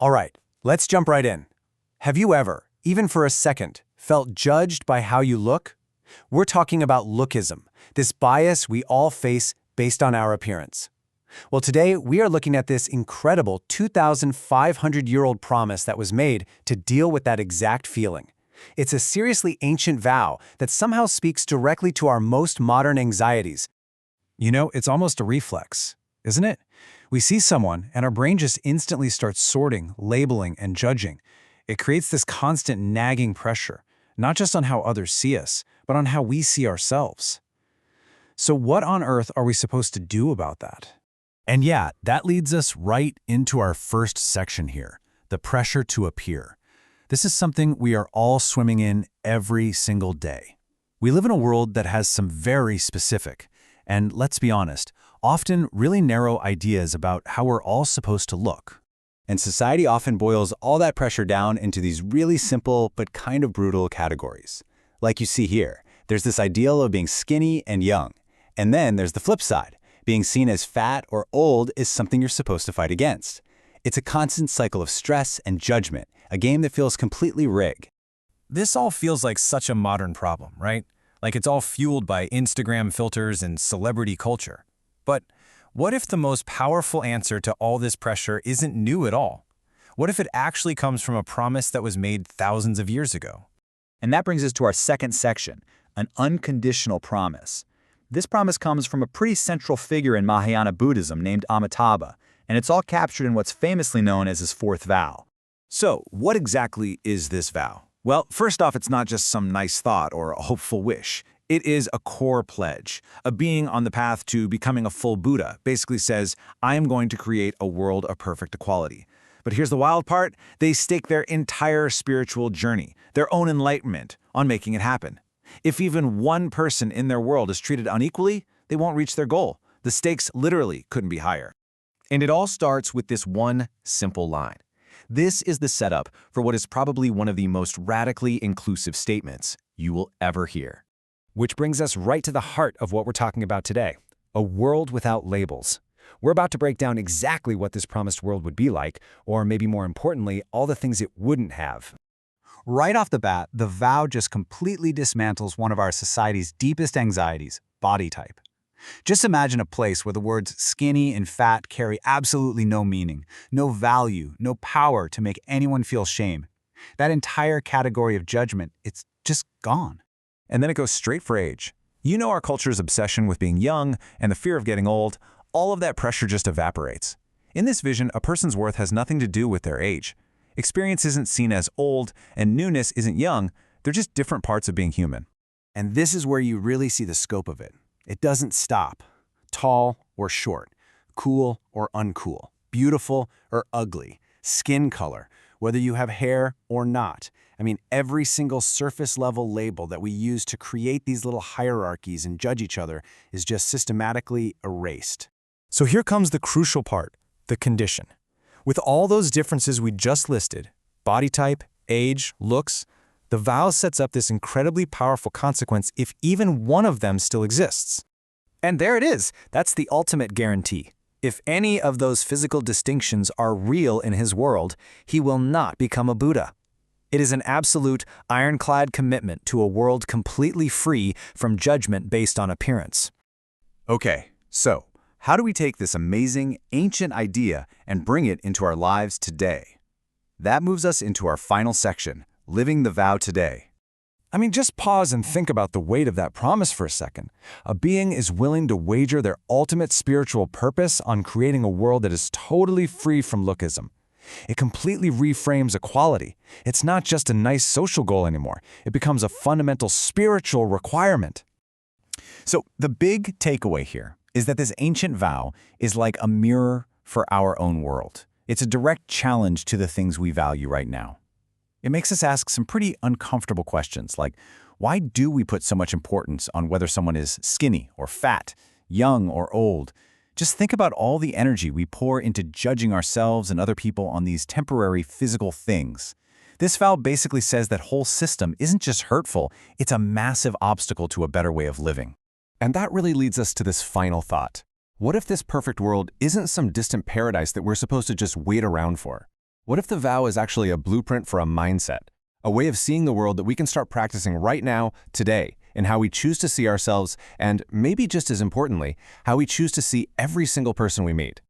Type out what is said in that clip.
All right, let's jump right in. Have you ever, even for a second, felt judged by how you look? We're talking about lookism, this bias we all face based on our appearance. Well, today we are looking at this incredible 2,500-year-old promise that was made to deal with that exact feeling. It's a seriously ancient vow that somehow speaks directly to our most modern anxieties. You know, it's almost a reflex, isn't it? We see someone and our brain just instantly starts sorting, labeling, and judging. It creates this constant nagging pressure, not just on how others see us, but on how we see ourselves. So what on earth are we supposed to do about that? And yeah, that leads us right into our first section here, the pressure to appear. This is something we are all swimming in every single day. We live in a world that has some very specific, and let's be honest, often really narrow ideas about how we're all supposed to look. And society often boils all that pressure down into these really simple but kind of brutal categories. Like you see here, there's this ideal of being skinny and young. And then there's the flip side. Being seen as fat or old is something you're supposed to fight against. It's a constant cycle of stress and judgment, a game that feels completely rigged. This all feels like such a modern problem, right? Like it's all fueled by Instagram filters and celebrity culture. But what if the most powerful answer to all this pressure isn't new at all? What if it actually comes from a promise that was made thousands of years ago? And that brings us to our second section, an unconditional promise. This promise comes from a pretty central figure in Mahayana Buddhism named Amitabha, and it's all captured in what's famously known as his fourth vow. So, what exactly is this vow? Well, first off, it's not just some nice thought or a hopeful wish. It is a core pledge. A being on the path to becoming a full Buddha basically says, I am going to create a world of perfect equality. But here's the wild part. They stake their entire spiritual journey, their own enlightenment, on making it happen. If even one person in their world is treated unequally, they won't reach their goal. The stakes literally couldn't be higher. And it all starts with this one simple line. This is the setup for what is probably one of the most radically inclusive statements you will ever hear. Which brings us right to the heart of what we're talking about today, a world without labels. We're about to break down exactly what this promised world would be like, or maybe more importantly, all the things it wouldn't have. Right off the bat, the vow just completely dismantles one of our society's deepest anxieties, body type. Just imagine a place where the words skinny and fat carry absolutely no meaning, no value, no power to make anyone feel shame. That entire category of judgment, it's just gone. And then it goes straight for age. You know our culture's obsession with being young and the fear of getting old. All of that pressure just evaporates. In this vision, a person's worth has nothing to do with their age. Experience isn't seen as old, and newness isn't young. They're just different parts of being human. And this is where you really see the scope of it. It doesn't stop. Tall or short, cool or uncool, beautiful or ugly, skin color, whether you have hair or not. I mean, every single surface-level label that we use to create these little hierarchies and judge each other is just systematically erased. So here comes the crucial part, the condition. With all those differences we just listed, body type, age, looks, the vow sets up this incredibly powerful consequence if even one of them still exists. And there it is. That's the ultimate guarantee. If any of those physical distinctions are real in his world, he will not become a Buddha. It is an absolute, ironclad commitment to a world completely free from judgment based on appearance. Okay, so how do we take this amazing, ancient idea and bring it into our lives today? That moves us into our final section, living the vow today. I mean, just pause and think about the weight of that promise for a second. A being is willing to wager their ultimate spiritual purpose on creating a world that is totally free from lookism. It completely reframes equality. It's not just a nice social goal anymore. It becomes a fundamental spiritual requirement. So the big takeaway here is that this ancient vow is like a mirror for our own world. It's a direct challenge to the things we value right now. It makes us ask some pretty uncomfortable questions like, why do we put so much importance on whether someone is skinny or fat, young or old? Just think about all the energy we pour into judging ourselves and other people on these temporary physical things. This vow basically says that whole system isn't just hurtful, it's a massive obstacle to a better way of living. And that really leads us to this final thought. What if this perfect world isn't some distant paradise that we're supposed to just wait around for? What if the vow is actually a blueprint for a mindset, a way of seeing the world that we can start practicing right now, today, in how we choose to see ourselves and, maybe just as importantly, how we choose to see every single person we meet?